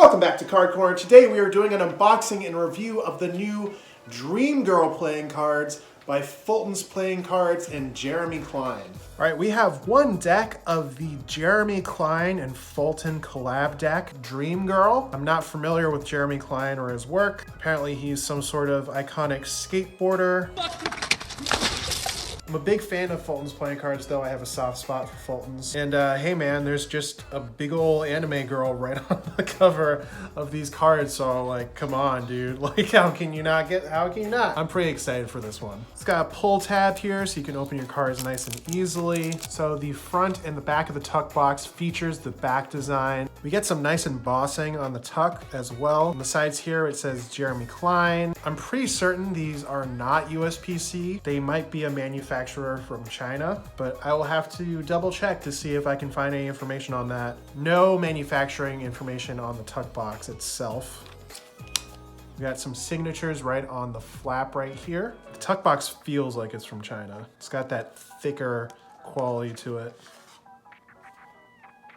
Welcome back to Card Corner. Today we are doing an unboxing and review of the new Dream Girl playing cards by Fulton's Playing Cards and Jeremy Klein. All right, we have one deck of the Jeremy Klein and Fulton collab deck, Dream Girl. I'm not familiar with Jeremy Klein or his work. Apparently he's some sort of iconic skateboarder. I'm a big fan of Fulton's playing cards, though. I have a soft spot for Fulton's. And hey man, there's just a big old anime girl right on the cover of these cards. So like, come on, dude. Like, how can you not? I'm pretty excited for this one. It's got a pull tab here so you can open your cards nice and easily. So the front and the back of the tuck box features the back design. We get some nice embossing on the tuck as well. On the sides here, it says Jeremy Klein. I'm pretty certain these are not USPC. They might be a manufacturer from China, but I will have to double check to see if I can find any information on that. No manufacturing information on the tuck box itself. We got some signatures right on the flap right here. The tuck box feels like it's from China. It's got that thicker quality to it.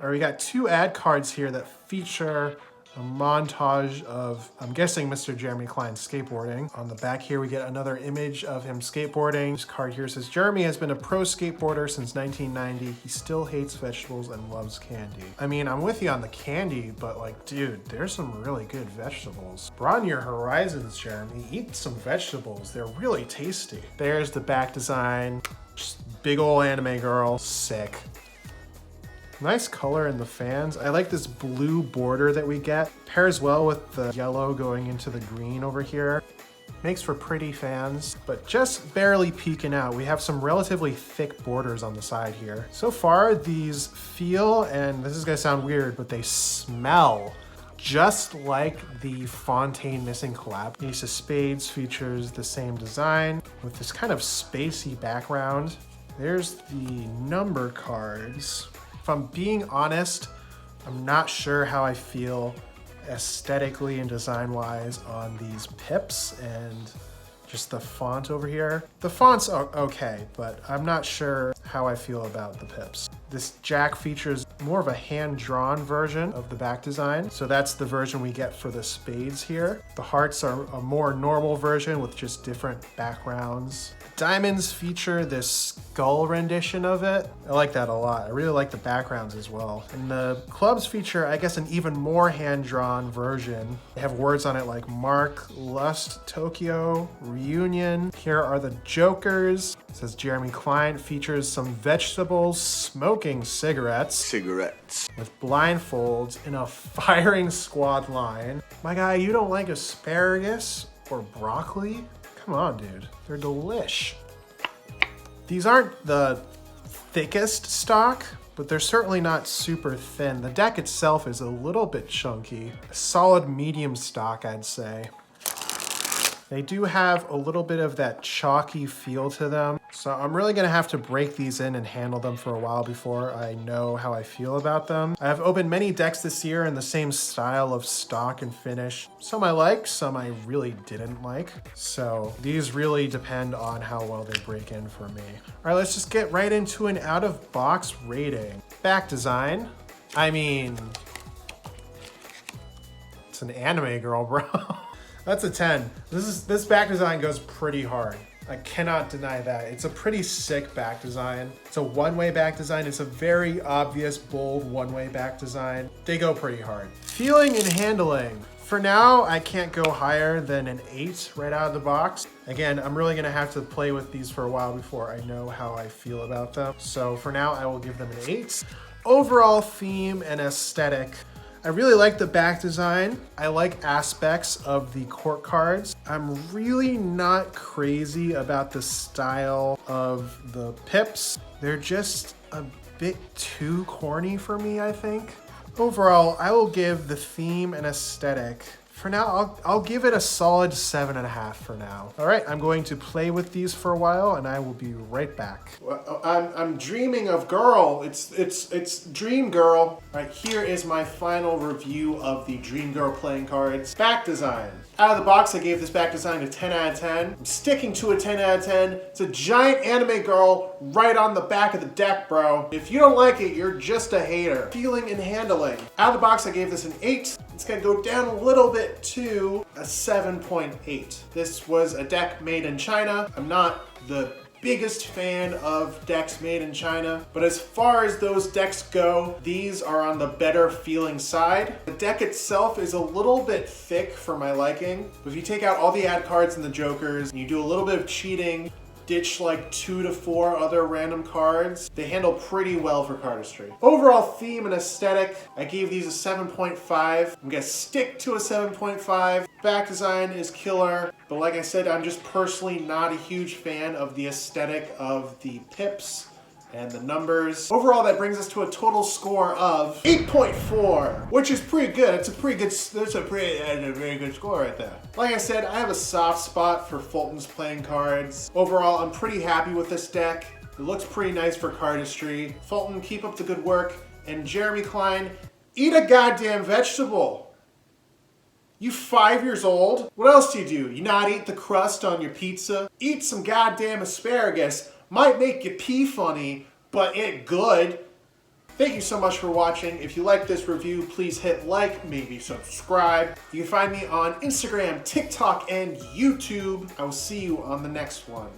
All right, we got two ad cards here that feature a montage of, I'm guessing, Mr. Jeremy Klein skateboarding. On the back here, we get another image of him skateboarding. This card here says, Jeremy has been a pro skateboarder since 1990. He still hates vegetables and loves candy. I mean, I'm with you on the candy, but like, dude, there's some really good vegetables. Broaden your horizons, Jeremy. Eat some vegetables. They're really tasty. There's the back design. Just big old anime girl. Sick. Nice color in the fans. I like this blue border that we get. Pairs well with the yellow going into the green over here. Makes for pretty fans, but just barely peeking out. We have some relatively thick borders on the side here. So far, these feel, and this is gonna sound weird, but they smell just like the Fontaine Missing collab. Ace of Spades features the same design with this kind of spacey background. There's the number cards. If I'm being honest, I'm not sure how I feel aesthetically and design-wise on these pips and just the font over here. The font's okay, but I'm not sure how I feel about the pips. This jack features more of a hand-drawn version of the back design. So that's the version we get for the spades here. The hearts are a more normal version with just different backgrounds. Diamonds feature this skull rendition of it. I like that a lot. I really like the backgrounds as well. And the clubs feature, I guess, an even more hand-drawn version. They have words on it like Mark, Lust, Tokyo, Reunion. Here are the jokers. It says Jeremy Klein features some vegetables, smoking cigarettes with blindfolds in a firing squad line. My guy, you don't like asparagus or broccoli? Come on, dude. They're delish. These aren't the thickest stock, but they're certainly not super thin. The deck itself is a little bit chunky. A solid medium stock, I'd say. They do have a little bit of that chalky feel to them. So I'm really gonna have to break these in and handle them for a while before I know how I feel about them. I've opened many decks this year in the same style of stock and finish. Some I liked, some I really didn't like. So these really depend on how well they break in for me. All right, let's just get right into an out-of-box rating. Back design. I mean, it's an anime girl, bro. That's a 10. This back design goes pretty hard. I cannot deny that. It's a pretty sick back design. It's a one-way back design. It's a very obvious, bold one-way back design. They go pretty hard. Feeling and handling. For now, I can't go higher than an 8 right out of the box. Again, I'm really gonna have to play with these for a while before I know how I feel about them. So for now, I will give them an 8. Overall theme and aesthetic. I really like the back design. I like aspects of the court cards. I'm really not crazy about the style of the pips. They're just a bit too corny for me, I think. Overall, I will give the theme and aesthetic, for now, I'll give it a solid 7.5 for now. All right, I'm going to play with these for a while and I will be right back. Well, I'm dreaming of girl. It's Dream Girl. All right, here is my final review of the Dream Girl playing cards. Back design. Out of the box, I gave this back design a 10 out of 10. I'm sticking to a 10 out of 10. It's a giant anime girl right on the back of the deck, bro. If you don't like it, you're just a hater. Feeling and handling. Out of the box, I gave this an 8. It's gonna go down a little bit to a 7.8. This was a deck made in China. I'm not the biggest fan of decks made in China, but as far as those decks go, these are on the better feeling side. The deck itself is a little bit thick for my liking, but if you take out all the ad cards and the jokers, and you do a little bit of cheating, ditch like 2 to 4 other random cards, they handle pretty well for cardistry. Overall theme and aesthetic, I gave these a 7.5. I'm gonna stick to a 7.5. Back design is killer, but like I said, I'm just personally not a huge fan of the aesthetic of the pips and the numbers. Overall, that brings us to a total score of 8.4, which is pretty good. It's a very good score right there. Like I said, I have a soft spot for Fulton's playing cards. Overall, I'm pretty happy with this deck. It looks pretty nice for cardistry. Fulton, keep up the good work. And Jeremy Klein, eat a goddamn vegetable. You 5 years old? What else do? You not eat the crust on your pizza? Eat some goddamn asparagus. Might make you pee funny, but it good. Thank you so much for watching. If you like this review, please hit like, maybe subscribe. You can find me on Instagram, TikTok, and YouTube. I will see you on the next one.